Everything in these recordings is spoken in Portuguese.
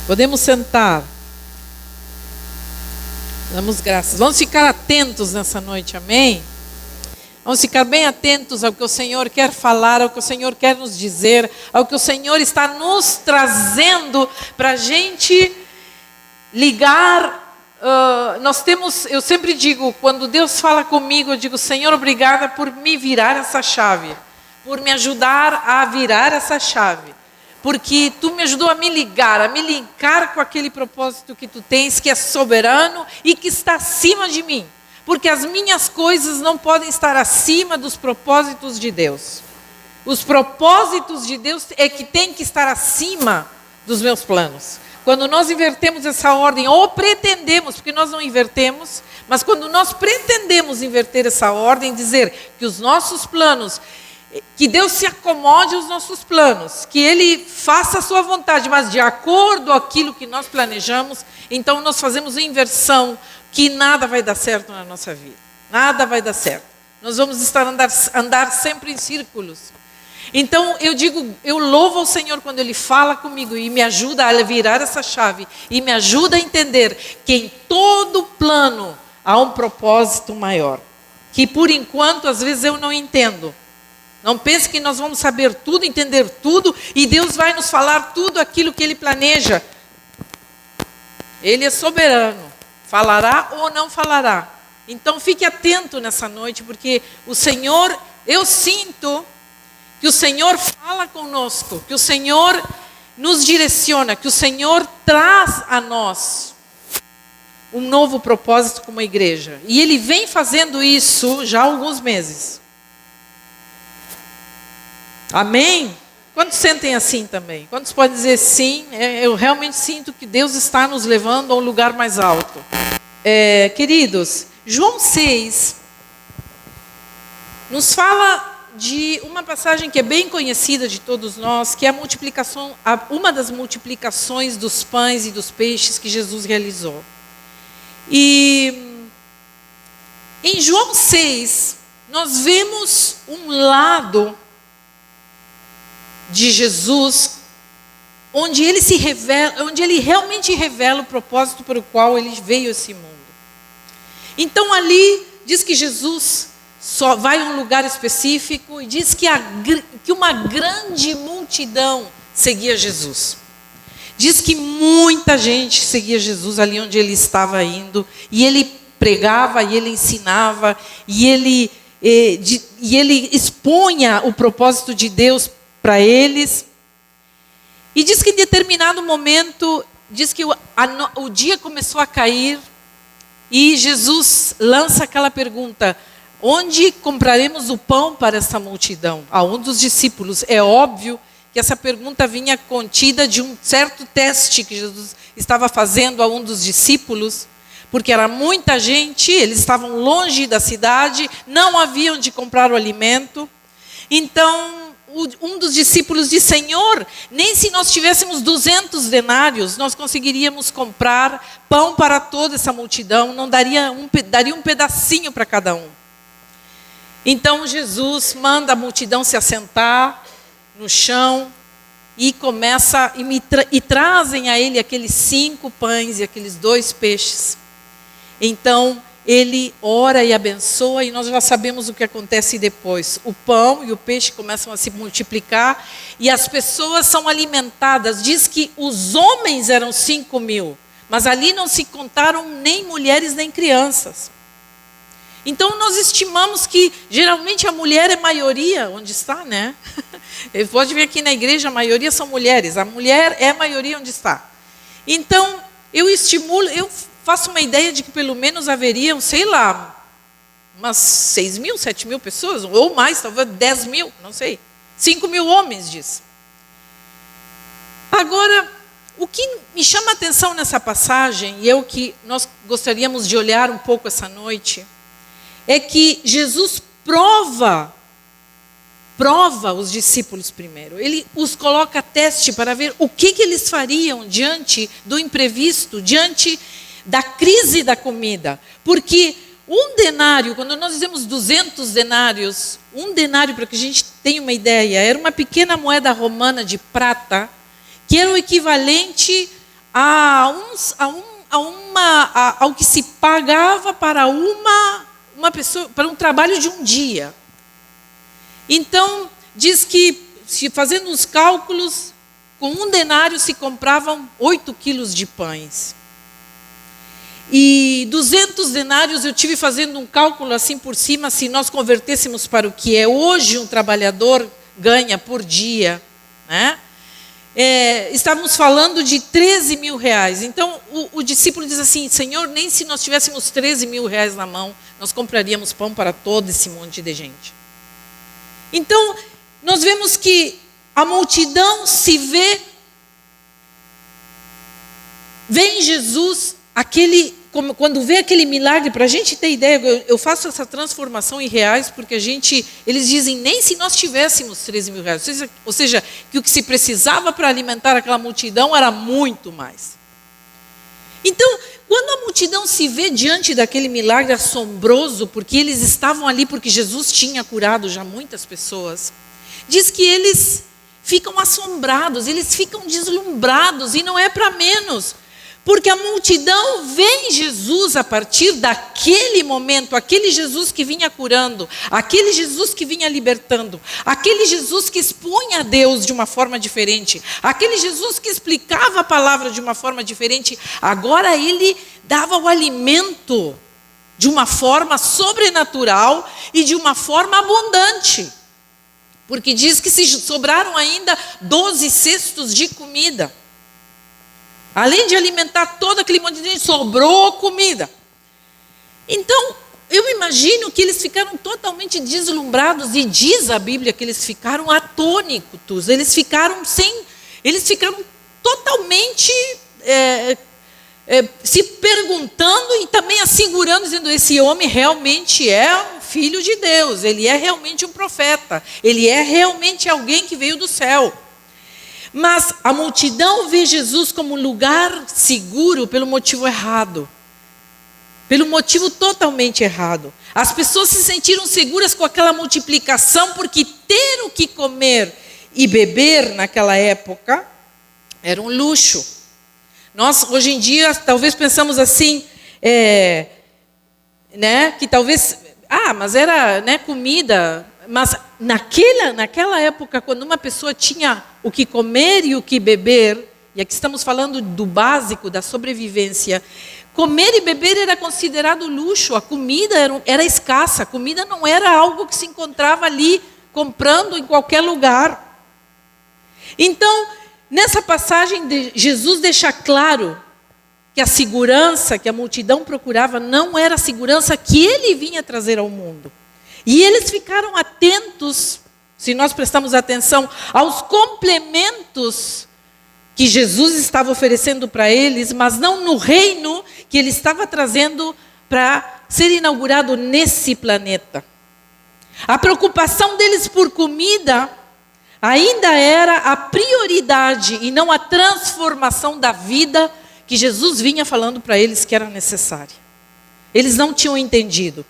Podemos sentar. Damos graças. Vamos ficar atentos nessa noite, amém? Vamos ficar bem atentos ao que o Senhor quer falar, ao que o Senhor quer nos dizer, ao que o Senhor está nos trazendo para a gente ligar. Eu sempre digo, quando Deus fala comigo, eu digo: Senhor, obrigada por me virar essa chave, por me ajudar a virar essa chave, porque Tu me ajudou a me linkar com aquele propósito que Tu tens, que é soberano e que está acima de mim, porque as minhas coisas não podem estar acima dos propósitos de Deus. Os propósitos de Deus é que tem que estar acima dos meus planos. Quando nós invertemos essa ordem, ou pretendemos, porque nós não invertemos, mas quando nós pretendemos inverter essa ordem, dizer que os nossos planos, que Deus se acomode aos nossos planos, que Ele faça a sua vontade, mas de acordo com aquilo que nós planejamos, então nós fazemos inversão, que nada vai dar certo na nossa vida. Nada vai dar certo. Nós vamos andar sempre em círculos. Então eu digo, eu louvo ao Senhor quando Ele fala comigo e me ajuda a virar essa chave e me ajuda a entender que em todo plano há um propósito maior, que por enquanto às vezes eu não entendo. Não pense que nós vamos saber tudo, entender tudo e Deus vai nos falar tudo aquilo que Ele planeja. Ele é soberano, falará ou não falará. Então fique atento nessa noite, porque o Senhor, eu sinto que o Senhor fala conosco, que o Senhor nos direciona, que o Senhor traz a nós um novo propósito como igreja. E Ele vem fazendo isso já há alguns meses. Amém? Quantos sentem assim também? Quantos podem dizer sim? Eu realmente sinto que Deus está nos levando a um lugar mais alto. Queridos, João 6 nos fala de uma passagem que é bem conhecida de todos nós, que é a multiplicação, uma das multiplicações dos pães e dos peixes que Jesus realizou. E em João 6, nós vemos um lado de Jesus, onde ele se revela, onde ele realmente revela o propósito para o qual ele veio a esse mundo. Então ali diz que Jesus só vai a um lugar específico e diz que uma grande multidão seguia Jesus. Diz que muita gente seguia Jesus ali onde ele estava indo, e ele pregava, e ele ensinava, e ele expunha o propósito de Deus para eles. E diz que em determinado momento, diz que o dia começou a cair, e Jesus lança aquela pergunta: onde compraremos o pão para essa multidão? A um dos discípulos. É óbvio que essa pergunta vinha contida de um certo teste que Jesus estava fazendo a um dos discípulos, porque era muita gente, eles estavam longe da cidade, não havia onde comprar o alimento. Então, um dos discípulos disse: Senhor, nem se nós tivéssemos 200 denários, nós conseguiríamos comprar pão para toda essa multidão, não daria um pedacinho para cada um. Então Jesus manda a multidão se assentar no chão e trazem a ele aqueles 5 pães e aqueles 2 peixes. Então ele ora e abençoa, e nós já sabemos o que acontece depois. O pão e o peixe começam a se multiplicar e as pessoas são alimentadas. Diz que os homens eram 5.000, mas ali não se contaram nem mulheres nem crianças. Então nós estimamos que geralmente a mulher é maioria onde está, né? Pode ver aqui na igreja, a maioria são mulheres. A mulher é a maioria onde está. Então eu faço uma ideia de que pelo menos haveriam, sei lá, umas 6.000, 7.000 pessoas, ou mais, talvez 10.000, não sei. 5.000 homens, diz. Agora, o que me chama a atenção nessa passagem, e é o que nós gostaríamos de olhar um pouco essa noite, é que Jesus prova os discípulos primeiro. Ele os coloca a teste para ver o que eles fariam diante do imprevisto, diante da crise da comida. Porque um denário, quando nós dizemos 200 denários, um denário, para que a gente tenha uma ideia, era uma pequena moeda romana de prata, que era o equivalente ao que se pagava para uma pessoa, para um trabalho de um dia. Então, diz que, fazendo os cálculos, com 1 denário se compravam 8 quilos de pães. E 200 denários, eu tive fazendo um cálculo assim por cima, se nós convertêssemos para o que é hoje um trabalhador ganha por dia, né? Estávamos falando de 13 mil reais. Então, o discípulo diz assim: Senhor, nem se nós tivéssemos 13 mil reais na mão, nós compraríamos pão para todo esse monte de gente. Então, nós vemos que a multidão vê em Jesus, quando vê aquele milagre. Para a gente ter ideia, eu faço essa transformação em reais, porque eles dizem, nem se nós tivéssemos 13 mil reais. Ou seja, que o que se precisava para alimentar aquela multidão era muito mais. Então, quando a multidão se vê diante daquele milagre assombroso, porque eles estavam ali porque Jesus tinha curado já muitas pessoas, diz que eles ficam assombrados, eles ficam deslumbrados, e não é para menos, porque a multidão vê em Jesus a partir daquele momento, aquele Jesus que vinha curando, aquele Jesus que vinha libertando, aquele Jesus que expunha a Deus de uma forma diferente, aquele Jesus que explicava a palavra de uma forma diferente. Agora ele dava o alimento de uma forma sobrenatural e de uma forma abundante. Porque diz que se sobraram ainda 12 cestos de comida. Além de alimentar todo aquele monte de gente, sobrou comida. Então, eu imagino que eles ficaram totalmente deslumbrados, e diz a Bíblia que eles ficaram atônitos, eles ficaram totalmente se perguntando e também assegurando, dizendo: esse homem realmente é um filho de Deus, ele é realmente um profeta, ele é realmente alguém que veio do céu. Mas a multidão vê Jesus como um lugar seguro pelo motivo errado. Pelo motivo totalmente errado. As pessoas se sentiram seguras com aquela multiplicação, porque ter o que comer e beber naquela época era um luxo. Nós, hoje em dia, talvez pensamos assim, que talvez, mas era comida. Mas naquela época, quando uma pessoa tinha o que comer e o que beber, e aqui estamos falando do básico, da sobrevivência, comer e beber era considerado luxo, a comida era escassa, a comida não era algo que se encontrava ali comprando em qualquer lugar. Então, nessa passagem, Jesus deixa claro que a segurança que a multidão procurava não era a segurança que ele vinha trazer ao mundo. E eles ficaram atentos, se nós prestamos atenção, aos complementos que Jesus estava oferecendo para eles, mas não no reino que ele estava trazendo para ser inaugurado nesse planeta. A preocupação deles por comida ainda era a prioridade e não a transformação da vida que Jesus vinha falando para eles que era necessária. Eles não tinham entendido.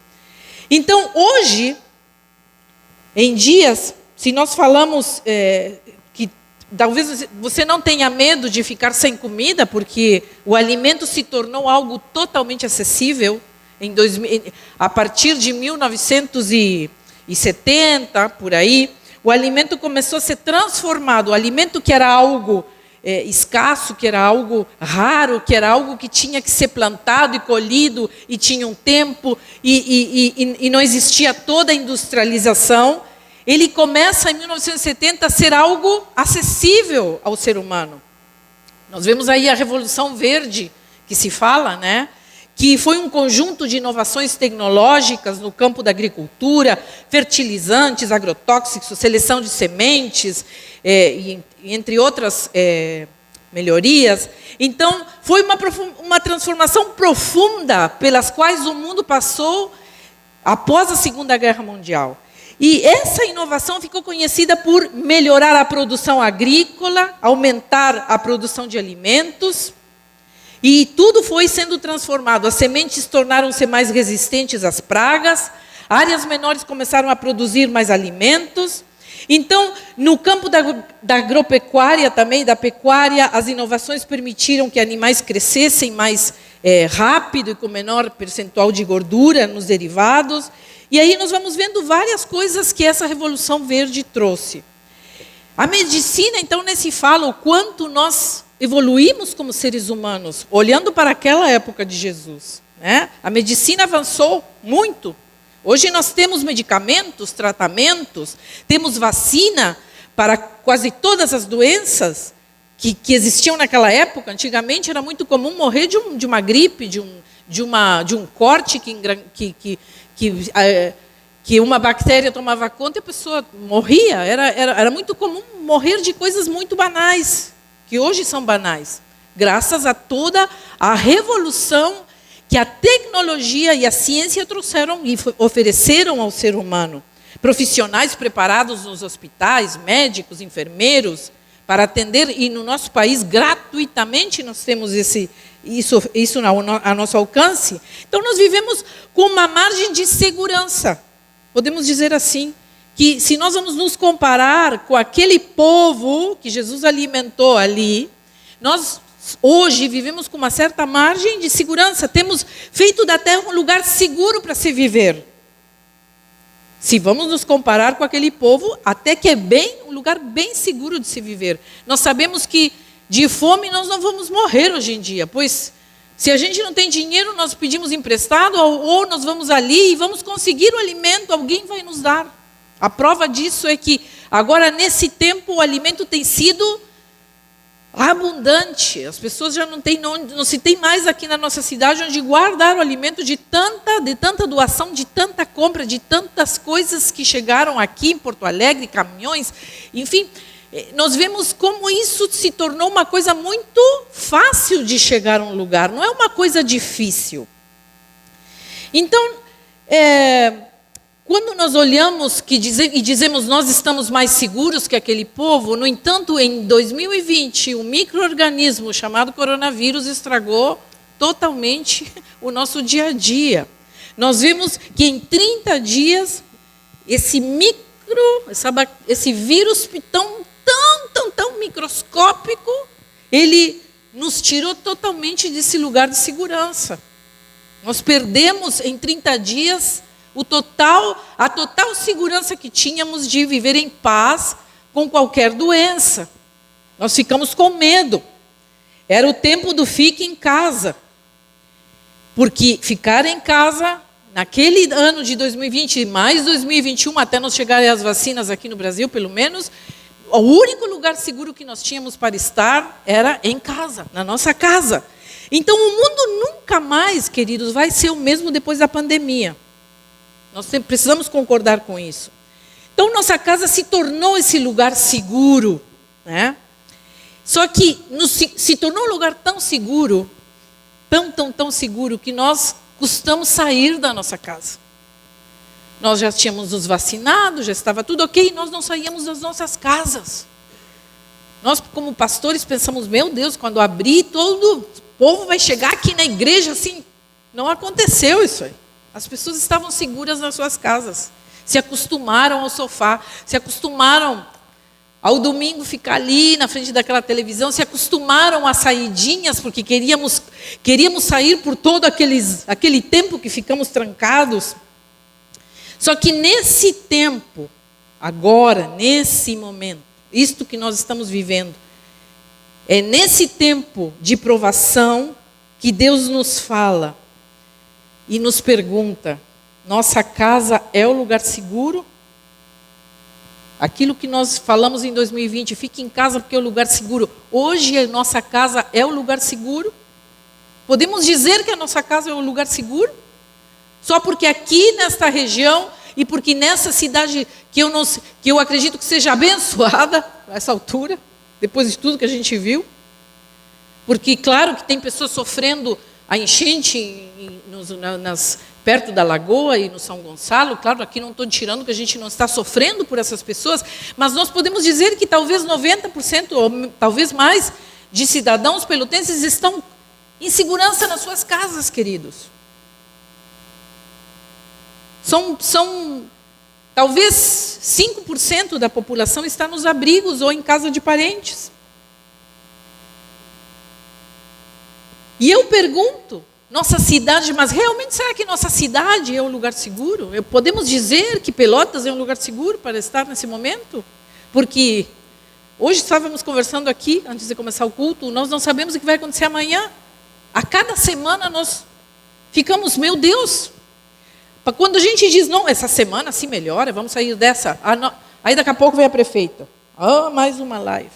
Então, hoje, em dias, se nós falamos que talvez você não tenha medo de ficar sem comida, porque o alimento se tornou algo totalmente acessível, a partir de 1970, por aí, o alimento começou a ser transformado. O alimento que era algo escasso, que era algo raro, que era algo que tinha que ser plantado e colhido, e tinha um tempo, e não existia toda a industrialização, ele começa em 1970 a ser algo acessível ao ser humano. Nós vemos aí a Revolução Verde, que se fala, que foi um conjunto de inovações tecnológicas no campo da agricultura, fertilizantes, agrotóxicos, seleção de sementes, entre outras melhorias. Então, foi uma transformação profunda pelas quais o mundo passou após a Segunda Guerra Mundial. E essa inovação ficou conhecida por melhorar a produção agrícola, aumentar a produção de alimentos, e tudo foi sendo transformado. As sementes tornaram-se mais resistentes às pragas, áreas menores começaram a produzir mais alimentos, Então, no campo da agropecuária também, da pecuária, as inovações permitiram que animais crescessem mais rápido e com menor percentual de gordura nos derivados. E aí nós vamos vendo várias coisas que essa Revolução Verde trouxe. A medicina, então, nesse fala o quanto nós evoluímos como seres humanos, olhando para aquela época de Jesus, né? A medicina avançou muito. Hoje nós temos medicamentos, tratamentos, temos vacina para quase todas as doenças que existiam naquela época. Antigamente era muito comum morrer de uma gripe, de um corte que uma bactéria tomava conta e a pessoa morria. Era muito comum morrer de coisas muito banais, que hoje são banais, graças a toda a revolução que a tecnologia e a ciência trouxeram e ofereceram ao ser humano. Profissionais preparados nos hospitais, médicos, enfermeiros, para atender, e no nosso país, gratuitamente, nós temos isso a nosso alcance. Então, nós vivemos com uma margem de segurança. Podemos dizer assim, que se nós vamos nos comparar com aquele povo que Jesus alimentou ali, nós hoje vivemos com uma certa margem de segurança. Temos feito da terra um lugar seguro para se viver. Se vamos nos comparar com aquele povo, até que é um lugar bem seguro de se viver. Nós sabemos que de fome nós não vamos morrer hoje em dia, pois se a gente não tem dinheiro, nós pedimos emprestado, ou nós vamos ali e vamos conseguir o alimento, alguém vai nos dar. A prova disso é que agora, nesse tempo, o alimento tem sido abundante. As pessoas já não se tem mais aqui na nossa cidade onde guardar o alimento de tanta doação, de tanta compra, de tantas coisas que chegaram aqui em Porto Alegre, caminhões, enfim. Nós vemos como isso se tornou uma coisa muito fácil de chegar a um lugar, não é uma coisa difícil. Então, quando nós olhamos e dizemos nós estamos mais seguros que aquele povo, no entanto, em 2020, um micro-organismo chamado coronavírus estragou totalmente o nosso dia a dia. Nós vimos que em 30 dias, esse vírus tão microscópico, ele nos tirou totalmente desse lugar de segurança. Nós perdemos em 30 dias a total segurança que tínhamos de viver em paz com qualquer doença. Nós ficamos com medo. Era o tempo do fique em casa. Porque ficar em casa, naquele ano de 2020, mais 2021, até nós chegarem as vacinas aqui no Brasil, pelo menos, o único lugar seguro que nós tínhamos para estar era em casa, na nossa casa. Então, o mundo nunca mais, queridos, vai ser o mesmo depois da pandemia. Nós precisamos concordar com isso. Então, nossa casa se tornou esse lugar seguro, né? Só que se tornou um lugar tão seguro, tão seguro, que nós custamos sair da nossa casa. Nós já tínhamos nos vacinado, já estava tudo ok, e nós não saíamos das nossas casas. Nós, como pastores, pensamos, meu Deus, quando abrir, todo o povo vai chegar aqui na igreja, assim. Não aconteceu isso aí. As pessoas estavam seguras nas suas casas, se acostumaram ao sofá, se acostumaram ao domingo ficar ali na frente daquela televisão, se acostumaram às saidinhas, porque queríamos sair por todo aquele tempo que ficamos trancados. Só que nesse tempo, agora, nesse momento, isto que nós estamos vivendo, é nesse tempo de provação que Deus nos fala e nos pergunta: nossa casa é o lugar seguro? Aquilo que nós falamos em 2020, fique em casa porque é o lugar seguro. Hoje a nossa casa é o lugar seguro? Podemos dizer que a nossa casa é o lugar seguro? Só porque aqui nesta região e porque nessa cidade que eu acredito que seja abençoada a essa altura, depois de tudo que a gente viu, porque claro que tem pessoas sofrendo a enchente perto da Lagoa e no São Gonçalo, claro, aqui não estou tirando que a gente não está sofrendo por essas pessoas, mas nós podemos dizer que talvez 90% ou talvez mais de cidadãos pelotenses estão em segurança nas suas casas, queridos. São Talvez 5% da população está nos abrigos ou em casa de parentes. E eu pergunto, nossa cidade, mas realmente será que nossa cidade é um lugar seguro? Podemos dizer que Pelotas é um lugar seguro para estar nesse momento? Porque hoje estávamos conversando aqui, antes de começar o culto, nós não sabemos o que vai acontecer amanhã. A cada semana nós ficamos, meu Deus, quando a gente diz, não, essa semana se melhora, vamos sair dessa. Aí daqui a pouco vem a prefeita. Mais uma live.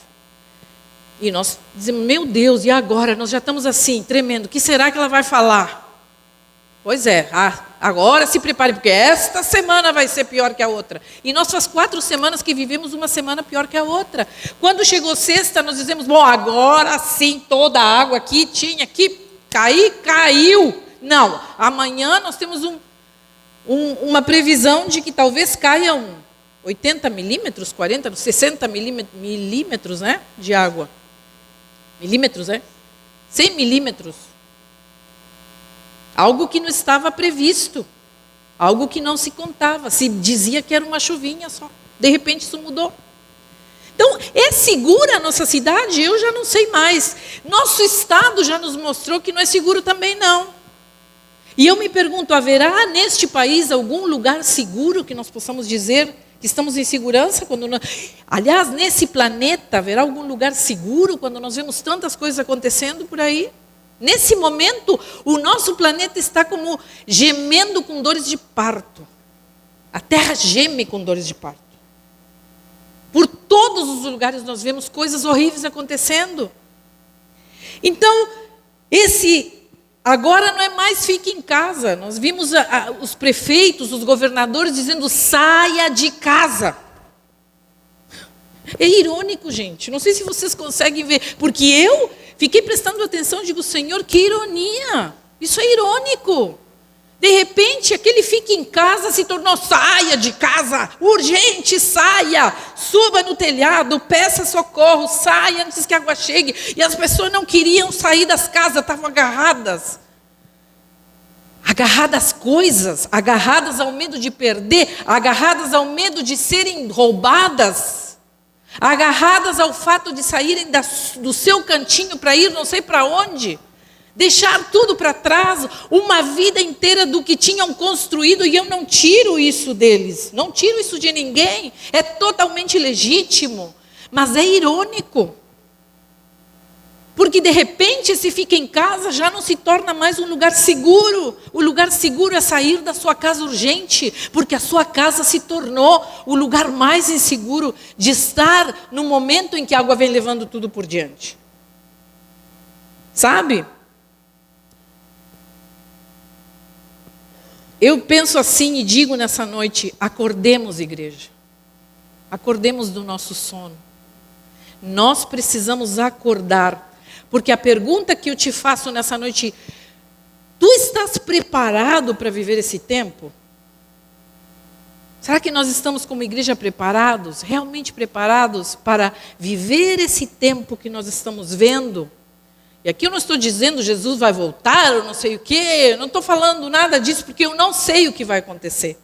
E nós dizemos, meu Deus, e agora? Nós já estamos assim, tremendo. O que será que ela vai falar? Pois é, agora se prepare, porque esta semana vai ser pior que a outra. E nós faz 4 semanas que vivemos uma semana pior que a outra. Quando chegou sexta, nós dizemos, bom, agora sim, toda a água que tinha que cair, caiu. Não, amanhã nós temos uma previsão de que talvez caiam 80 milímetros, 40, 60 milímetros, né, de água. Milímetros, 100 milímetros. Algo que não estava previsto. Algo que não se contava. Se dizia que era uma chuvinha só. De repente isso mudou. Então, é segura a nossa cidade? Eu já não sei mais. Nosso estado já nos mostrou que não é seguro também não. E eu me pergunto, haverá neste país algum lugar seguro que nós possamos dizer que estamos em segurança? Aliás, nesse planeta, haverá algum lugar seguro quando nós vemos tantas coisas acontecendo por aí? Nesse momento, o nosso planeta está como gemendo com dores de parto. A Terra geme com dores de parto. Por todos os lugares nós vemos coisas horríveis acontecendo. Então, agora não é mais fique em casa. Nós vimos os prefeitos, os governadores dizendo saia de casa. É irônico, gente. Não sei se vocês conseguem ver. Porque eu fiquei prestando atenção e digo, Senhor, que ironia. Isso é irônico. De repente, aquele fique em casa se tornou saia de casa. Urgente, saia. Suba no telhado, peça socorro, saia antes que a água chegue. E as pessoas não queriam sair das casas, estavam agarradas. Agarradas às coisas, agarradas ao medo de perder, agarradas ao medo de serem roubadas, agarradas ao fato de saírem do seu cantinho para ir não sei para onde, deixar tudo para trás, uma vida inteira do que tinham construído, e eu não tiro isso deles, não tiro isso de ninguém, é totalmente legítimo, mas é irônico. Porque de repente se fica em casa já não se torna mais um lugar seguro. O lugar seguro é sair da sua casa urgente, porque a sua casa se tornou o lugar mais inseguro de estar no momento em que a água vem levando tudo por diante. Sabe? Eu penso assim e digo nessa noite, acordemos, igreja. Acordemos do nosso sono. Nós precisamos acordar. Porque a pergunta que eu te faço nessa noite, tu estás preparado para viver esse tempo? Será que nós estamos como igreja preparados, realmente preparados para viver esse tempo que nós estamos vendo? E aqui eu não estou dizendo Jesus vai voltar, eu não sei o quê, eu não estou falando nada disso, porque eu não sei o que vai acontecer.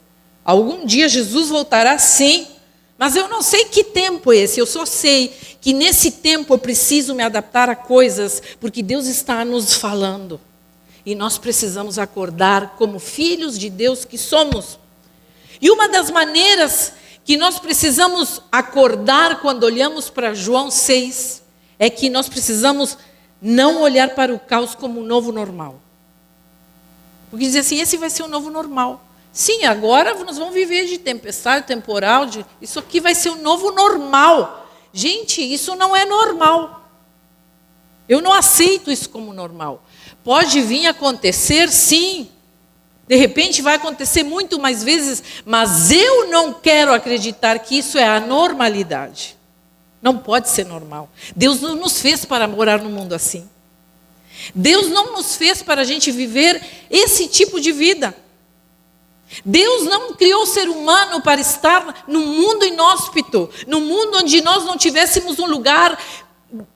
Algum dia Jesus voltará sim, mas eu não sei que tempo é esse, eu só sei que nesse tempo eu preciso me adaptar a coisas, porque Deus está nos falando. E nós precisamos acordar como filhos de Deus que somos. E uma das maneiras que nós precisamos acordar quando olhamos para João 6, é que nós precisamos não olhar para o caos como um novo normal. Porque dizer assim, esse vai ser o novo normal. Sim, agora nós vamos viver de tempestade, temporal, isso aqui vai ser o novo normal. Gente, isso não é normal. Eu não aceito isso como normal. Pode vir acontecer, sim. De repente vai acontecer muito mais vezes, mas eu não quero acreditar que isso é a normalidade. Não pode ser normal. Deus não nos fez para morar num mundo assim. Deus não nos fez para a gente viver esse tipo de vida. Deus não criou o ser humano para estar num mundo inóspito, num mundo onde nós não tivéssemos um lugar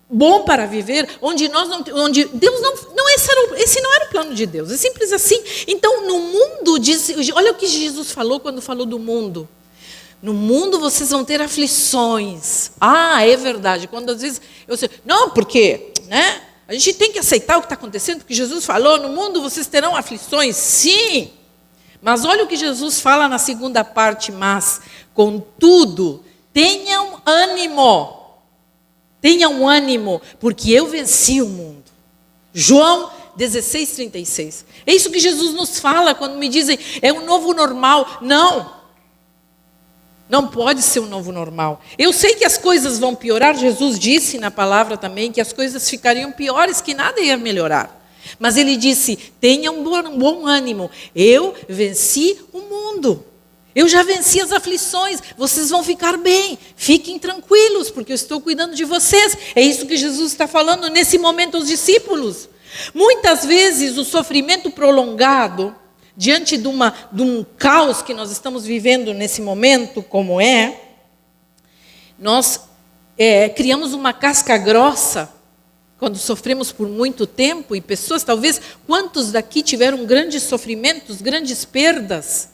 bom para viver, onde Deus não esse não era o plano de Deus, é simples assim. Então no mundo, olha o que Jesus falou quando falou do mundo. No mundo vocês vão ter aflições. Ah, é verdade. Quando às vezes eu sei, não, porque, né? A gente tem que aceitar o que está acontecendo, porque Jesus falou, no mundo vocês terão aflições. Sim. Mas olha o que Jesus fala na segunda parte, mas, contudo, tenham ânimo. Tenham ânimo, porque eu venci o mundo. João 16:36. É isso que Jesus nos fala quando me dizem, é um novo normal. Não. Não pode ser um novo normal. Eu sei que as coisas vão piorar. Jesus disse na palavra também que as coisas ficariam piores, que nada ia melhorar. Mas ele disse, tenha um bom ânimo. Eu venci o mundo. Eu já venci as aflições. Vocês vão ficar bem. Fiquem tranquilos, porque eu estou cuidando de vocês. É isso que Jesus está falando nesse momento aos discípulos. Muitas vezes o sofrimento prolongado, diante de um caos que nós estamos vivendo nesse momento, como nós criamos uma casca grossa, quando sofremos por muito tempo, e pessoas, talvez, quantos daqui tiveram grandes sofrimentos, grandes perdas,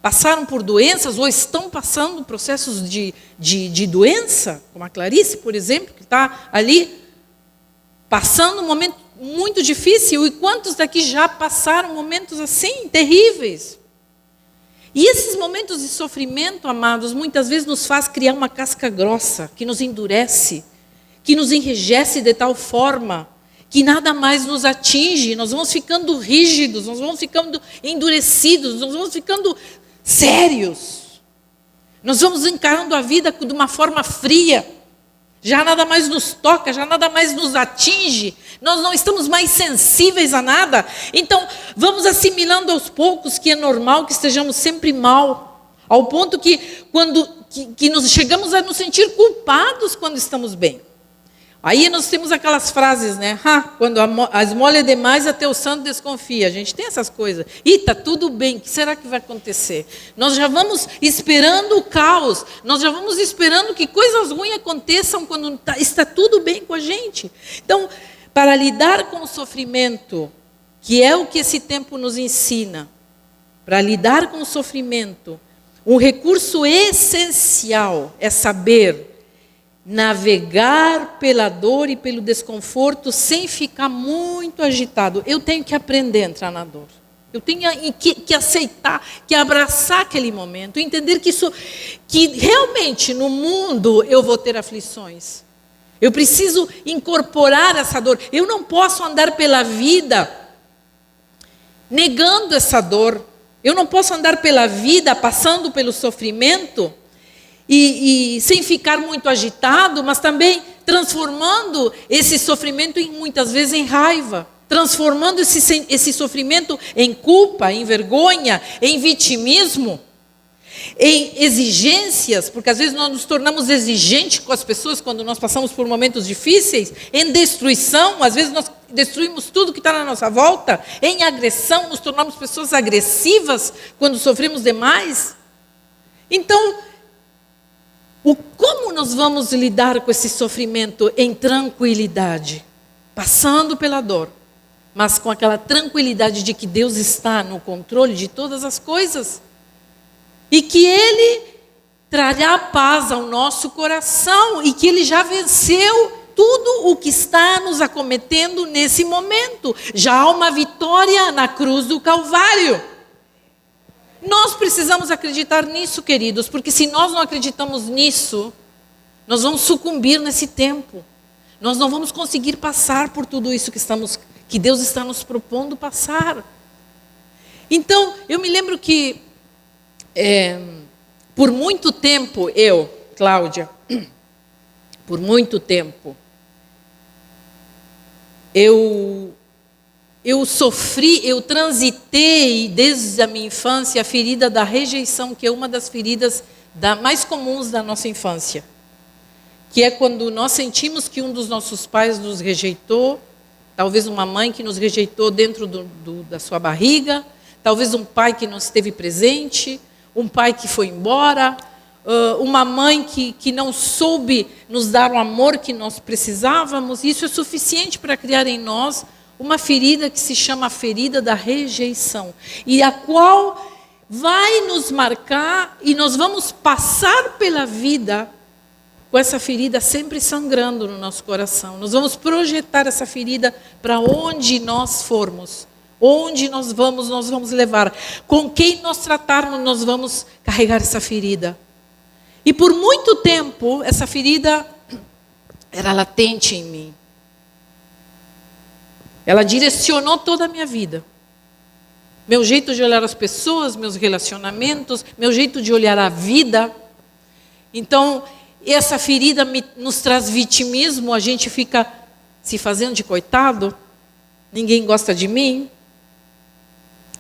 passaram por doenças, ou estão passando processos de doença, como a Clarice, por exemplo, que está ali, passando um momento muito difícil, e quantos daqui já passaram momentos assim, terríveis? E esses momentos de sofrimento, amados, muitas vezes nos faz criar uma casca grossa, que nos endurece, que nos enrijece de tal forma, que nada mais nos atinge, nós vamos ficando rígidos, nós vamos ficando endurecidos, nós vamos ficando sérios, nós vamos encarando a vida de uma forma fria, já nada mais nos toca, já nada mais nos atinge, nós não estamos mais sensíveis a nada. Então, vamos assimilando aos poucos que é normal que estejamos sempre mal, ao ponto que nos chegamos a nos sentir culpados quando estamos bem. Aí nós temos aquelas frases, né? Quando a esmola é demais, até o santo desconfia. A gente tem essas coisas. Está tudo bem, o que será que vai acontecer? Nós já vamos esperando o caos, nós já vamos esperando que coisas ruins aconteçam quando está tudo bem com a gente. Então, para lidar com o sofrimento, que é o que esse tempo nos ensina, para lidar com o sofrimento, um recurso essencial é saber navegar pela dor e pelo desconforto sem ficar muito agitado. Eu tenho que aprender a entrar na dor. Eu tenho que aceitar, que abraçar aquele momento, entender que realmente no mundo eu vou ter aflições. Eu preciso incorporar essa dor. Eu não posso andar pela vida negando essa dor. Eu não posso andar pela vida passando pelo sofrimento e sem ficar muito agitado, mas também transformando esse sofrimento muitas vezes em raiva, transformando esse sofrimento em culpa, em vergonha, em vitimismo, em exigências, porque às vezes nós nos tornamos exigentes com as pessoas quando nós passamos por momentos difíceis, em destruição, às vezes nós destruímos tudo que está na nossa volta, em agressão, nos tornamos pessoas agressivas quando sofremos demais. Então, como nós vamos lidar com esse sofrimento em tranquilidade? Passando pela dor, mas com aquela tranquilidade de que Deus está no controle de todas as coisas. E que Ele trará paz ao nosso coração. E que Ele já venceu tudo o que está nos acometendo nesse momento. Já há uma vitória na cruz do Calvário. Nós precisamos acreditar nisso, queridos, porque se nós não acreditamos nisso, nós vamos sucumbir nesse tempo. Nós não vamos conseguir passar por tudo isso que Deus está nos propondo passar. Então, eu me lembro que, por muito tempo, Cláudia, por muito tempo, eu sofri, eu transitei desde a minha infância a ferida da rejeição, que é uma das feridas mais comuns da nossa infância. Que é quando nós sentimos que um dos nossos pais nos rejeitou, talvez uma mãe que nos rejeitou dentro da sua barriga, talvez um pai que não esteve presente, um pai que foi embora, uma mãe que não soube nos dar o amor que nós precisávamos. Isso é suficiente para criar em nós uma ferida que se chama a ferida da rejeição, e a qual vai nos marcar e nós vamos passar pela vida com essa ferida sempre sangrando no nosso coração. Nós vamos projetar essa ferida para onde nós formos. Onde nós vamos levar. Com quem nós tratarmos, nós vamos carregar essa ferida. E por muito tempo, essa ferida era latente em mim. Ela direcionou toda a minha vida. Meu jeito de olhar as pessoas, meus relacionamentos, meu jeito de olhar a vida. Então, essa ferida nos traz vitimismo, a gente fica se fazendo de coitado. Ninguém gosta de mim.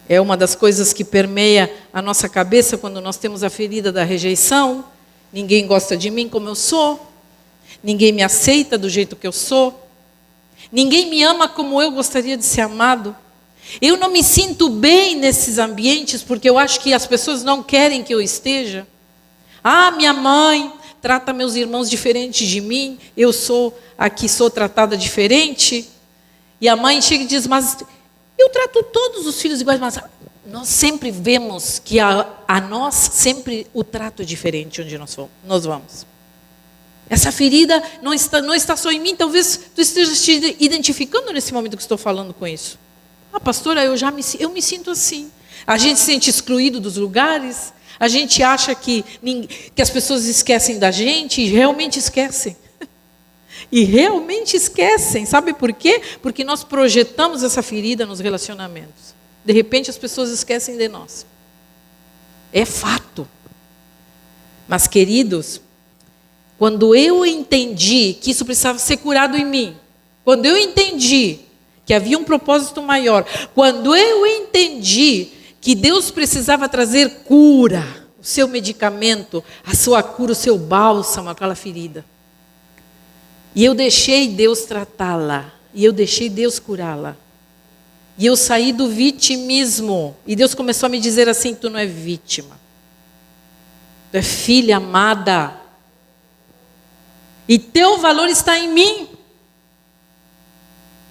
É uma das coisas que permeia a nossa cabeça quando nós temos a ferida da rejeição. Ninguém gosta de mim como eu sou. Ninguém me aceita do jeito que eu sou. Ninguém me ama como eu gostaria de ser amado. Eu não me sinto bem nesses ambientes porque eu acho que as pessoas não querem que eu esteja. Ah, minha mãe trata meus irmãos diferente de mim. Eu sou tratada diferente. E a mãe chega e diz, mas eu trato todos os filhos iguais. Mas nós sempre vemos que a nós sempre o trato é diferente onde nós vamos. Essa ferida não está só em mim, talvez tu esteja te identificando nesse momento que estou falando com isso. Ah, pastora, eu me sinto assim. A gente se sente excluído dos lugares, a gente acha que as pessoas esquecem da gente, e realmente esquecem. E realmente esquecem, sabe por quê? Porque nós projetamos essa ferida nos relacionamentos. De repente as pessoas esquecem de nós. É fato. Mas queridos, quando eu entendi que isso precisava ser curado em mim, quando eu entendi que havia um propósito maior, quando eu entendi que Deus precisava trazer cura, o seu medicamento, a sua cura, o seu bálsamo, aquela ferida. E eu deixei Deus tratá-la, e eu deixei Deus curá-la. E eu saí do vitimismo, e Deus começou a me dizer assim, tu não é vítima, tu é filha amada. E teu valor está em mim.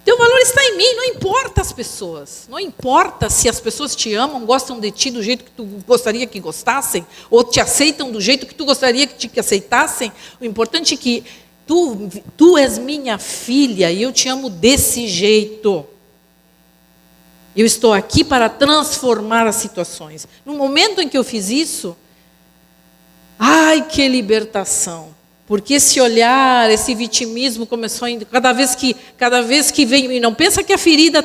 Teu valor está em mim, não importa as pessoas. Não importa se as pessoas te amam, gostam de ti do jeito que tu gostaria que gostassem, ou te aceitam do jeito que tu gostaria que te aceitassem. O importante é que tu és minha filha e eu te amo desse jeito. Eu estou aqui para transformar as situações. No momento em que eu fiz isso, ai, que libertação. Porque esse olhar, esse vitimismo começou a... Cada vez que vem... E não pensa que a ferida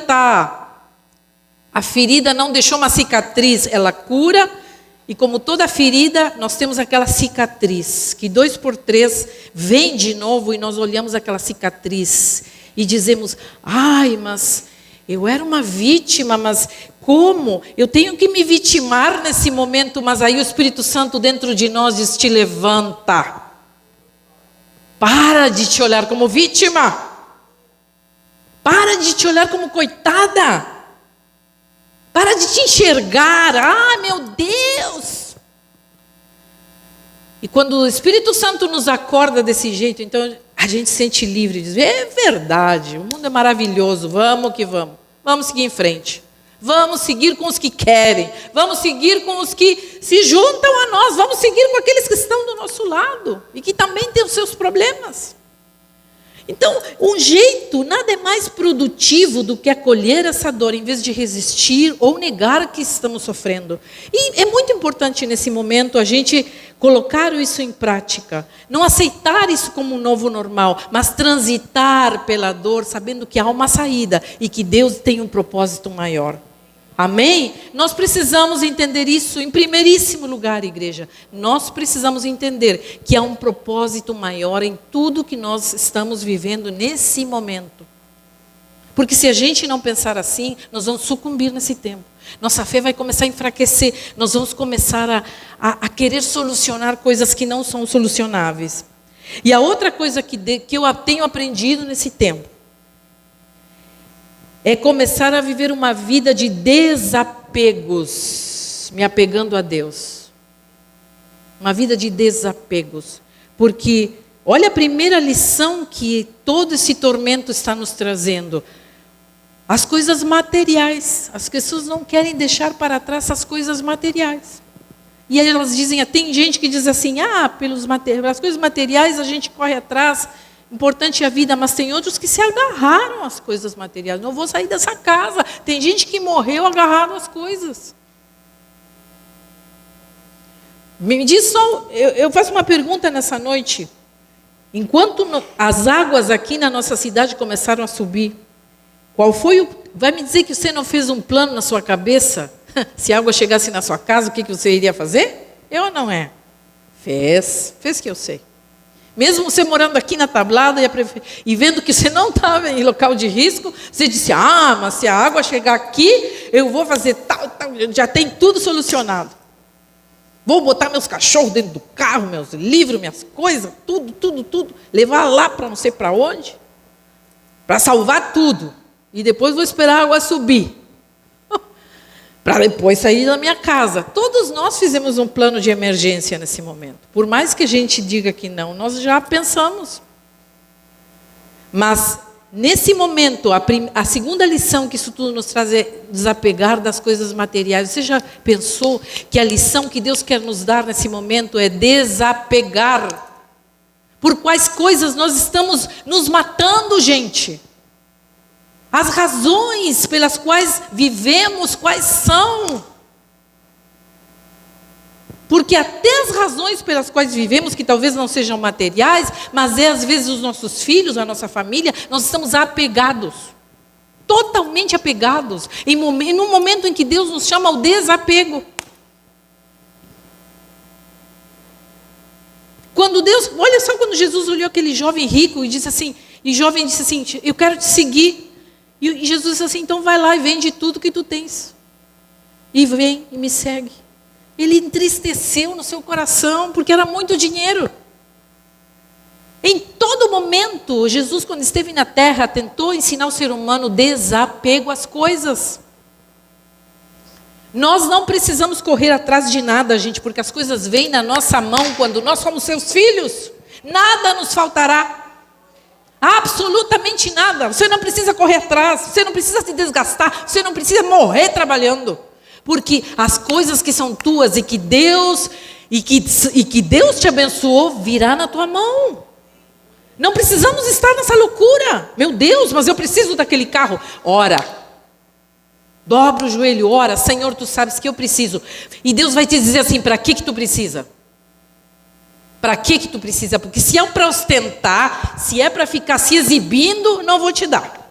não deixou uma cicatriz. Ela cura. E como toda ferida, nós temos aquela cicatriz. Que 2 por 3 vem de novo e nós olhamos aquela cicatriz. E dizemos, ai, mas eu era uma vítima, mas como? Eu tenho que me vitimar nesse momento. Mas aí o Espírito Santo dentro de nós diz, te levanta. Para de te olhar como vítima. Para de te olhar como coitada. Para de te enxergar. Ah, meu Deus. E quando o Espírito Santo nos acorda desse jeito, então a gente se sente livre. Diz, é verdade, o mundo é maravilhoso. Vamos que vamos. Vamos seguir em frente. Vamos seguir com os que querem. Vamos seguir com os que se juntam a nós. Vamos seguir com aqueles que estão do nosso lado. E que também têm os seus problemas. Então, um jeito nada é mais produtivo do que acolher essa dor, em vez de resistir ou negar que estamos sofrendo. E é muito importante nesse momento a gente colocar isso em prática. Não aceitar isso como um novo normal, mas transitar pela dor, sabendo que há uma saída e que Deus tem um propósito maior. Amém? Nós precisamos entender isso em primeiríssimo lugar, igreja. Nós precisamos entender que há um propósito maior em tudo que nós estamos vivendo nesse momento. Porque se a gente não pensar assim, nós vamos sucumbir nesse tempo. Nossa fé vai começar a enfraquecer. Nós vamos começar a querer solucionar coisas que não são solucionáveis. E a outra coisa que eu tenho aprendido nesse tempo é começar a viver uma vida de desapegos, me apegando a Deus. Uma vida de desapegos. Porque, olha a primeira lição que todo esse tormento está nos trazendo. As coisas materiais. As pessoas não querem deixar para trás as coisas materiais. E aí elas dizem, tem gente que diz assim, pelas coisas materiais a gente corre atrás, importante é a vida, mas tem outros que se agarraram às coisas materiais. Não vou sair dessa casa. Tem gente que morreu agarrado às coisas. Me diz só, eu faço uma pergunta nessa noite. Enquanto as águas aqui na nossa cidade começaram a subir, vai me dizer que você não fez um plano na sua cabeça? Se a água chegasse na sua casa, o que você iria fazer? Eu ou não é? Fez que eu sei. Mesmo você morando aqui na Tablada e vendo que você não estava em local de risco, você disse, mas se a água chegar aqui, eu vou fazer tal, já tem tudo solucionado. Vou botar meus cachorros dentro do carro, meus livros, minhas coisas, tudo, levar lá para não sei para onde, para salvar tudo. E depois vou esperar a água subir, para depois sair da minha casa. Todos nós fizemos um plano de emergência nesse momento. Por mais que a gente diga que não, nós já pensamos. Mas, nesse momento, a segunda lição que isso tudo nos traz é desapegar das coisas materiais. Você já pensou que a lição que Deus quer nos dar nesse momento é desapegar? Por quais coisas nós estamos nos matando, gente? As razões pelas quais vivemos, quais são? Porque até as razões pelas quais vivemos, que talvez não sejam materiais, mas às vezes os nossos filhos, a nossa família, nós estamos apegados. Totalmente apegados. Num momento em que Deus nos chama ao desapego. Olha só quando Jesus olhou aquele jovem rico e disse assim, eu quero te seguir. E Jesus disse assim, então vai lá e vende tudo que tu tens. E vem e me segue. Ele entristeceu no seu coração, porque era muito dinheiro. Em todo momento, Jesus, quando esteve na terra, tentou ensinar o ser humano desapego às coisas. Nós não precisamos correr atrás de nada, gente, porque as coisas vêm na nossa mão quando nós somos seus filhos. Nada nos faltará. Absolutamente nada. Você não precisa correr atrás, você não precisa se desgastar, você não precisa morrer trabalhando. Porque as coisas que são tuas e que Deus te abençoou, virá na tua mão. Não precisamos estar nessa loucura. Meu Deus, mas eu preciso daquele carro. Ora, dobra o joelho, ora, Senhor, tu sabes que eu preciso. E Deus vai te dizer assim, para que tu precisa? Para que tu precisa? Porque se é para ostentar, se é para ficar se exibindo, não vou te dar.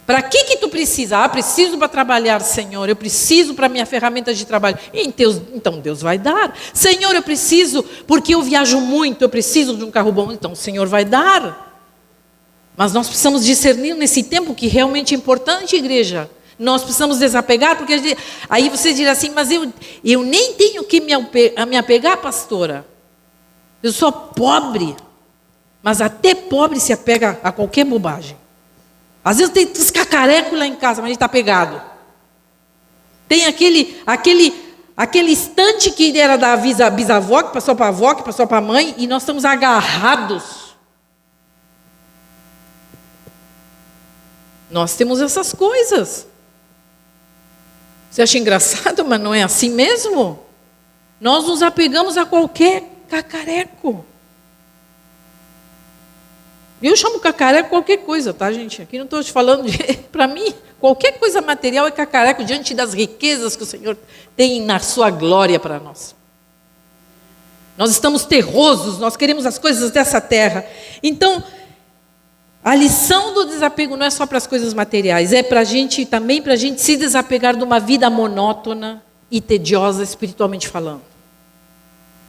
Para que tu precisa? Preciso para trabalhar, Senhor. Eu preciso para minha ferramenta de trabalho. Então Deus vai dar. Senhor, eu preciso, porque eu viajo muito, eu preciso de um carro bom. Então o Senhor vai dar. Mas nós precisamos discernir nesse tempo que realmente é importante, igreja. Nós precisamos desapegar, porque aí você dirá assim, mas eu nem tenho que me apegar, pastora. Eu sou pobre. Mas até pobre se apega a qualquer bobagem. Às vezes tem uns cacarecos lá em casa, mas a gente está apegado. Tem aquele estante que era da bisavó, que passou para a avó, que passou para a mãe, e nós estamos agarrados. Nós temos essas coisas. Você acha engraçado, mas não é assim mesmo? Nós nos apegamos a qualquer cacareco. Eu chamo cacareco qualquer coisa, tá, gente? Aqui não estou te falando para mim, qualquer coisa material é cacareco diante das riquezas que o Senhor tem na sua glória para nós. Nós estamos terrosos, nós queremos as coisas dessa terra. Então, a lição do desapego não é só para as coisas materiais, é também para a gente se desapegar de uma vida monótona e tediosa espiritualmente falando.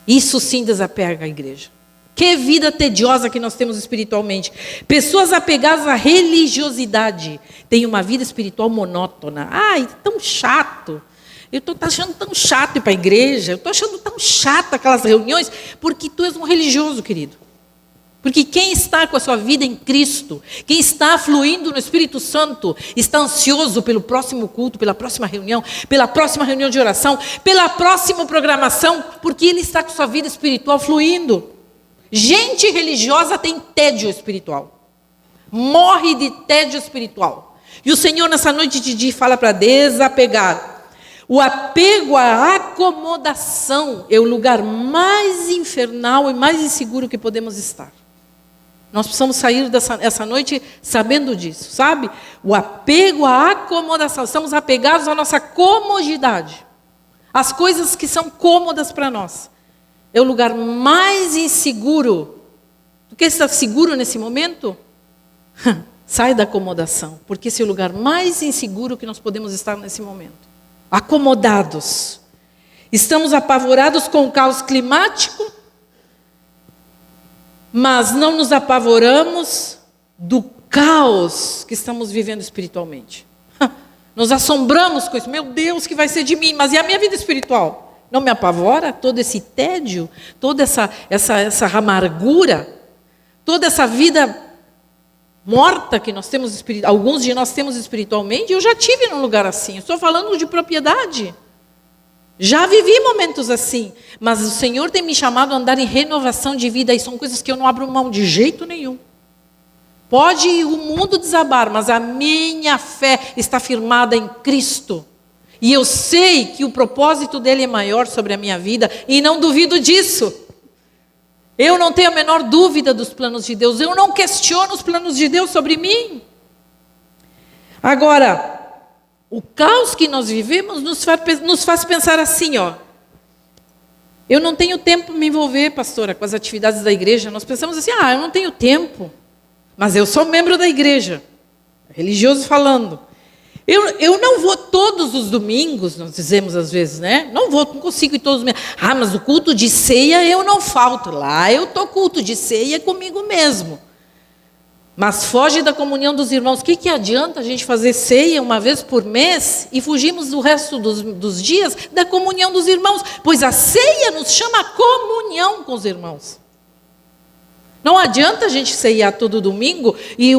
Isso sim desapega a igreja. Que vida tediosa que nós temos espiritualmente. Pessoas apegadas à religiosidade têm uma vida espiritual monótona. Ai, tão chato. Eu estou achando tão chato ir para a igreja. Eu estou achando tão chato aquelas reuniões. Porque tu és um religioso, querido. Porque quem está com a sua vida em Cristo, quem está fluindo no Espírito Santo, está ansioso pelo próximo culto, pela próxima reunião de oração, pela próxima programação, porque ele está com sua vida espiritual fluindo. Gente religiosa tem tédio espiritual. Morre de tédio espiritual. E o Senhor nessa noite te fala para desapegar. O apego à acomodação é o lugar mais infernal e mais inseguro que podemos estar. Nós precisamos sair essa noite sabendo disso, sabe? O apego à acomodação. Estamos apegados à nossa comodidade. As coisas que são cômodas para nós. É o lugar mais inseguro. Tu quer estar seguro nesse momento? Sai da acomodação. Porque esse é o lugar mais inseguro que nós podemos estar nesse momento. Acomodados. Estamos apavorados com o caos climático, mas não nos apavoramos do caos que estamos vivendo espiritualmente. Nos assombramos com isso. Meu Deus, que vai ser de mim? Mas e a minha vida espiritual? Não me apavora todo esse tédio, toda essa amargura, toda essa vida morta que nós temos, alguns de nós temos espiritualmente? Eu já tive num lugar assim. Estou falando de propriedade. Já vivi momentos assim, mas o Senhor tem me chamado a andar em renovação de vida, e são coisas que eu não abro mão de jeito nenhum. Pode o mundo desabar, mas a minha fé está firmada em Cristo. E eu sei que o propósito dele é maior sobre a minha vida, e não duvido disso. Eu não tenho a menor dúvida dos planos de Deus, eu não questiono os planos de Deus sobre mim. Agora, o caos que nós vivemos nos faz pensar assim, ó. Eu não tenho tempo para me envolver, pastora, com as atividades da igreja. Nós pensamos assim, eu não tenho tempo. Mas eu sou membro da igreja, religioso falando. Eu não vou todos os domingos, nós dizemos às vezes, né? Não consigo ir todos os domingos. Mas o culto de ceia eu não falto. Lá eu estou culto de ceia comigo mesmo. Mas foge da comunhão dos irmãos. O que adianta a gente fazer ceia uma vez por mês e fugimos do resto dos dias da comunhão dos irmãos? Pois a ceia nos chama a comunhão com os irmãos. Não adianta a gente ceiar todo domingo e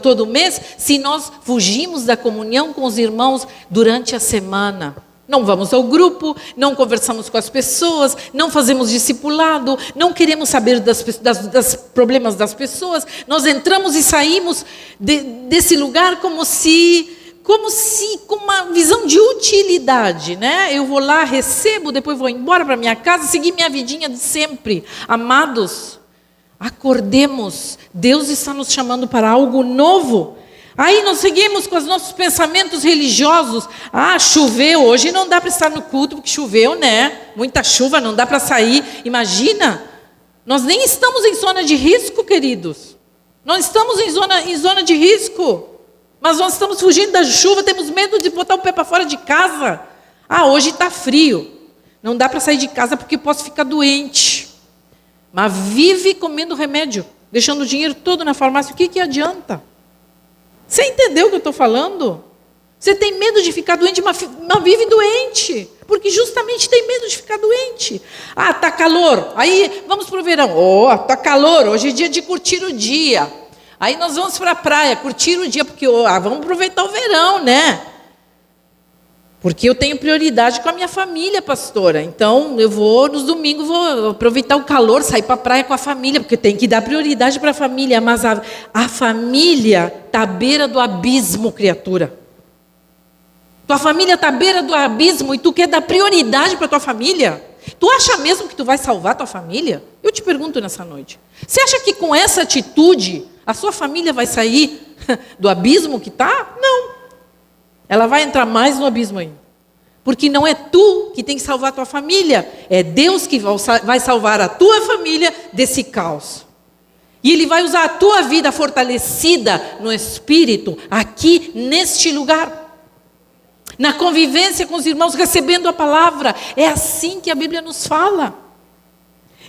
todo mês se nós fugimos da comunhão com os irmãos durante a semana. Não vamos ao grupo, não conversamos com as pessoas, não fazemos discipulado, não queremos saber dos problemas das pessoas. Nós entramos e saímos desse lugar como se com uma visão de utilidade, né? Eu vou lá, recebo, depois vou embora para minha casa, seguir minha vidinha de sempre. Amados, acordemos, Deus está nos chamando para algo novo. Aí nós seguimos com os nossos pensamentos religiosos. Choveu, hoje não dá para estar no culto porque choveu, né? Muita chuva, não dá para sair. Imagina, nós nem estamos em zona de risco, queridos. Nós estamos em zona de risco. Mas nós estamos fugindo da chuva, temos medo de botar o pé para fora de casa. Hoje está frio. Não dá para sair de casa porque posso ficar doente. Mas vive comendo remédio, deixando o dinheiro todo na farmácia. O que adianta? Você entendeu o que eu estou falando? Você tem medo de ficar doente, mas vive doente. Porque justamente tem medo de ficar doente. Está calor. Aí vamos para o verão. Está calor, hoje é dia de curtir o dia. Aí nós vamos para a praia, curtir o dia, porque vamos aproveitar o verão, né? Porque eu tenho prioridade com a minha família, pastora. Então, eu vou, nos domingos, vou aproveitar o calor, sair para a praia com a família, porque tem que dar prioridade para a família. Mas a família está à beira do abismo, criatura. Tua família está à beira do abismo e tu quer dar prioridade para a tua família? Tu acha mesmo que tu vai salvar a tua família? Eu te pergunto nessa noite. Você acha que com essa atitude, a sua família vai sair do abismo que está? Não. Ela vai entrar mais no abismo ainda. Porque não é tu que tem que salvar a tua família. É Deus que vai salvar a tua família desse caos. E Ele vai usar a tua vida fortalecida no Espírito, aqui neste lugar. Na convivência com os irmãos, recebendo a palavra. É assim que a Bíblia nos fala.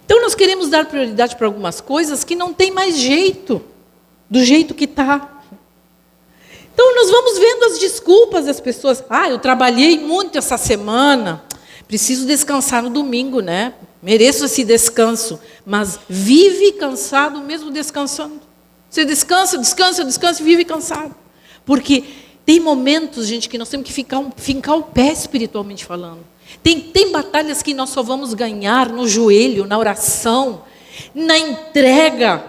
Então nós queremos dar prioridade para algumas coisas que não tem mais jeito. Do jeito que está. Então nós vamos vendo as desculpas das pessoas. Eu trabalhei muito essa semana, preciso descansar no domingo, né? Mereço esse descanso. Mas vive cansado mesmo descansando. Você descansa e vive cansado. Porque tem momentos, gente, que nós temos que fincar o pé espiritualmente falando. Tem batalhas que nós só vamos ganhar no joelho, na oração, na entrega.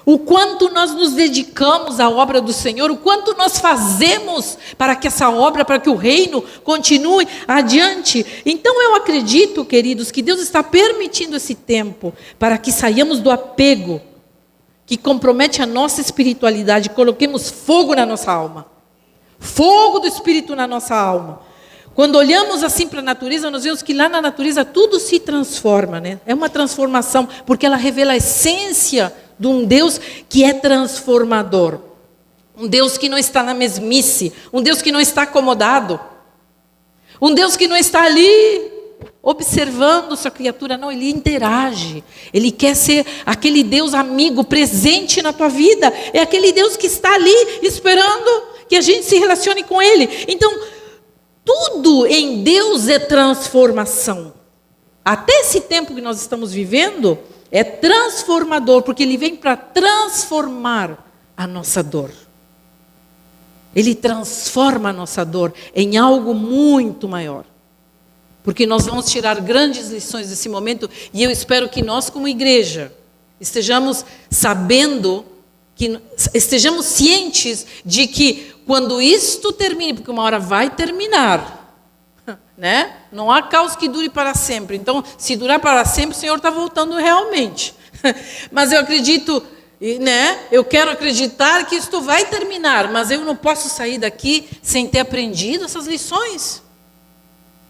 O quanto nós nos dedicamos à obra do Senhor, o quanto nós fazemos para que essa obra, para que o reino continue adiante. Então eu acredito, queridos, que Deus está permitindo esse tempo para que saiamos do apego que compromete a nossa espiritualidade, coloquemos fogo na nossa alma. Fogo do Espírito na nossa alma. Quando olhamos assim para a natureza, nós vemos que lá na natureza tudo se transforma, né? É uma transformação, porque ela revela a essência de um Deus que é transformador. Um Deus que não está na mesmice, um Deus que não está acomodado. Um Deus que não está ali observando sua criatura, não, ele interage. Ele quer ser aquele Deus amigo, presente na tua vida. É aquele Deus que está ali esperando que a gente se relacione com ele. Então, tudo em Deus é transformação. Até esse tempo que nós estamos vivendo é transformador, porque ele vem para transformar a nossa dor. Ele transforma a nossa dor em algo muito maior. Porque nós vamos tirar grandes lições desse momento, e eu espero que nós, como igreja, estejamos sabendo, que estejamos cientes de que quando isto termine, porque uma hora vai terminar, né? Não há caos que dure para sempre. Então, se durar para sempre, o Senhor está voltando realmente. Mas eu acredito, né? Eu quero acreditar que isto vai terminar, mas eu não posso sair daqui sem ter aprendido essas lições.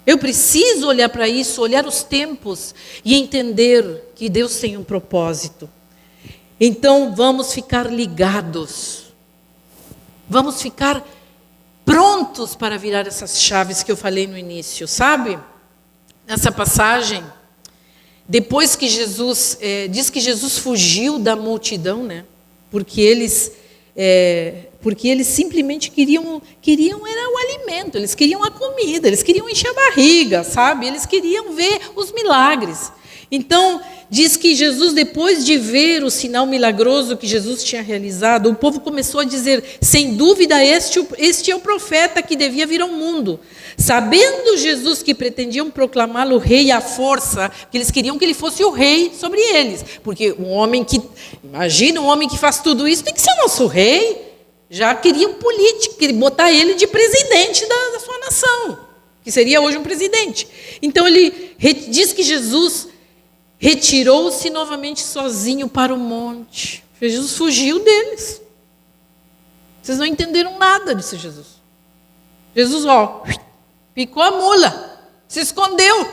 Eu preciso olhar para isso, olhar os tempos e entender que Deus tem um propósito. Então, vamos ficar ligados. Vamos ficar prontos para virar essas chaves que eu falei no início, sabe? Nessa passagem, depois que Jesus, diz que Jesus fugiu da multidão, né? Porque eles simplesmente queriam era o alimento, eles queriam a comida, eles queriam encher a barriga, sabe? Eles queriam ver os milagres. Então, diz que Jesus, depois de ver o sinal milagroso que Jesus tinha realizado, o povo começou a dizer, sem dúvida, este é o profeta que devia vir ao mundo. Sabendo Jesus que pretendiam proclamá-lo rei à força, que eles queriam que ele fosse o rei sobre eles. Porque imagina um homem que faz tudo isso, tem que ser o nosso rei. Já queriam político, botar ele de presidente da sua nação, que seria hoje um presidente. Então ele diz que Jesus retirou-se novamente sozinho para o monte. Jesus fugiu deles. Vocês não entenderam nada, disse Jesus. Jesus, picou a mula, se escondeu.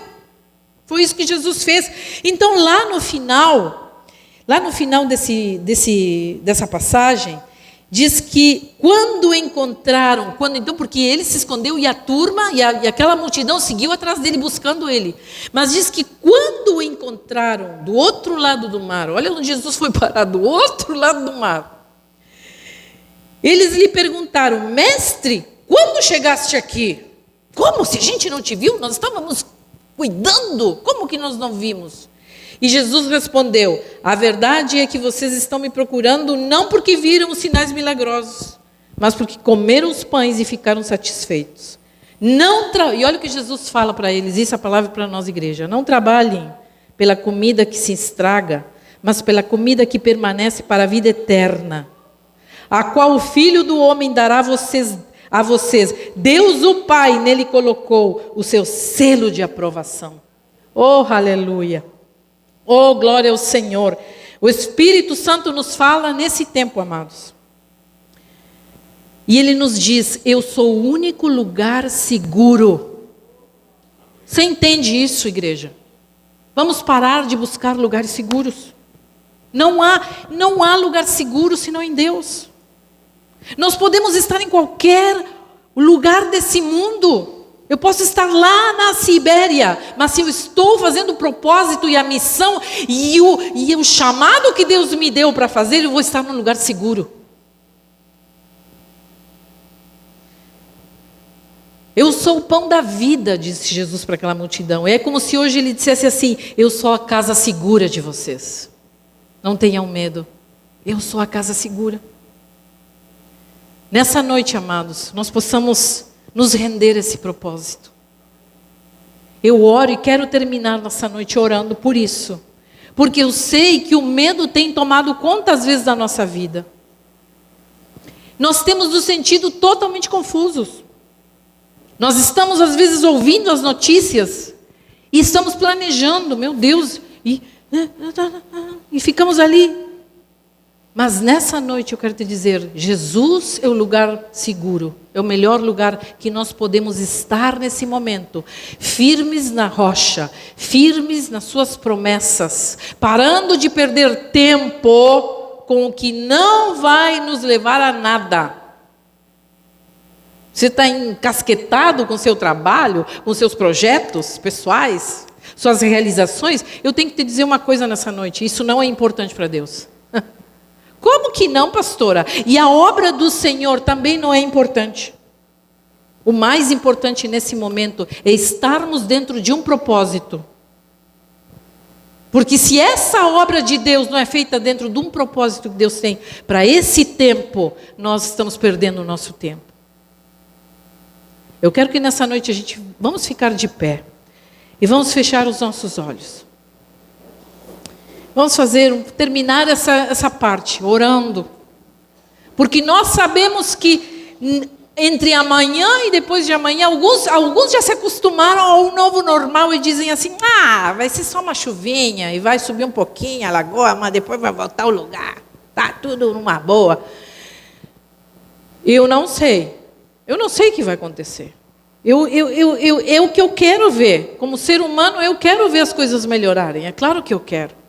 Foi isso que Jesus fez. Então, lá no final dessa passagem, diz que quando encontraram, então porque ele se escondeu e a turma e aquela multidão seguiu atrás dele buscando ele. Mas diz que quando o encontraram do outro lado do mar, olha onde Jesus foi parar, do outro lado do mar. Eles lhe perguntaram, mestre, quando chegaste aqui? Como? Se a gente não te viu? Nós estávamos cuidando. Como que nós não vimos? E Jesus respondeu, a verdade é que vocês estão me procurando não porque viram os sinais milagrosos, mas porque comeram os pães e ficaram satisfeitos. E olha o que Jesus fala para eles, isso é a palavra para nós, igreja. Não trabalhem pela comida que se estraga, mas pela comida que permanece para a vida eterna, a qual o Filho do Homem dará a vocês. Deus, o Pai, nele colocou o seu selo de aprovação. Oh, aleluia! Oh, glória ao Senhor. O Espírito Santo nos fala nesse tempo, amados. E ele nos diz, eu sou o único lugar seguro. Você entende isso, igreja? Vamos parar de buscar lugares seguros. Não há lugar seguro senão em Deus. Nós podemos estar em qualquer lugar desse mundo. Eu posso estar lá na Sibéria, mas se eu estou fazendo o propósito e a missão e o chamado que Deus me deu para fazer, eu vou estar num lugar seguro. Eu sou o pão da vida, disse Jesus para aquela multidão. É como se hoje ele dissesse assim, eu sou a casa segura de vocês. Não tenham medo, eu sou a casa segura. Nessa noite, amados, nós possamos nos render a esse propósito. Eu oro e quero terminar nessa noite orando por isso. Porque eu sei que o medo tem tomado conta às vezes da nossa vida. Nós temos nos sentido totalmente confusos. Nós estamos às vezes ouvindo as notícias e estamos planejando, meu Deus, e ficamos ali. Mas nessa noite eu quero te dizer, Jesus é o lugar seguro, é o melhor lugar que nós podemos estar nesse momento, firmes na rocha, firmes nas suas promessas, parando de perder tempo com o que não vai nos levar a nada. Você está encasquetado com o seu trabalho, com seus projetos pessoais, suas realizações? Eu tenho que te dizer uma coisa nessa noite, isso não é importante para Deus. Como que não, pastora? E a obra do Senhor também não é importante. O mais importante nesse momento é estarmos dentro de um propósito. Porque se essa obra de Deus não é feita dentro de um propósito que Deus tem para esse tempo, nós estamos perdendo o nosso tempo. Eu quero que nessa noite vamos ficar de pé e vamos fechar os nossos olhos. Vamos terminar essa parte, orando. Porque nós sabemos que entre amanhã e depois de amanhã, alguns já se acostumaram ao novo normal e dizem assim, vai ser só uma chuvinha e vai subir um pouquinho a lagoa, mas depois vai voltar ao lugar. Tá tudo numa boa. Eu não sei o que vai acontecer. É o que eu quero ver. Como ser humano, eu quero ver as coisas melhorarem. É claro que eu quero.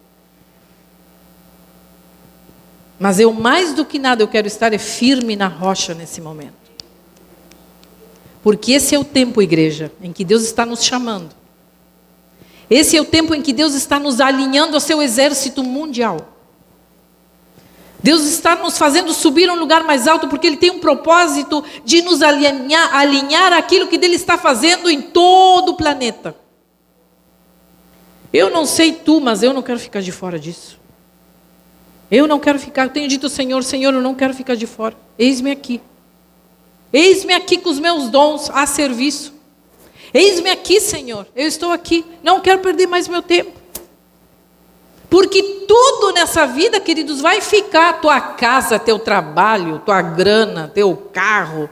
Mas mais do que nada, eu quero estar firme na rocha nesse momento. Porque esse é o tempo, igreja, em que Deus está nos chamando. Esse é o tempo em que Deus está nos alinhando ao seu exército mundial. Deus está nos fazendo subir a um lugar mais alto, porque Ele tem um propósito de nos alinhar àquilo que Ele está fazendo em todo o planeta. Eu não sei tu, mas eu não quero ficar de fora disso. Eu não quero ficar, eu tenho dito ao Senhor, Senhor, eu não quero ficar de fora. Eis-me aqui. Eis-me aqui com os meus dons a serviço. Eis-me aqui, Senhor. Eu estou aqui. Não quero perder mais meu tempo. Porque tudo nessa vida, queridos, vai ficar. Tua casa, teu trabalho, tua grana, teu carro.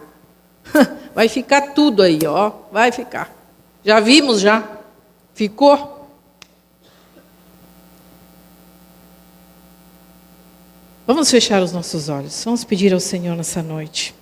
Vai ficar tudo aí, ó. Vai ficar. Já vimos, já. Ficou. Vamos fechar os nossos olhos. Vamos pedir ao Senhor nessa noite.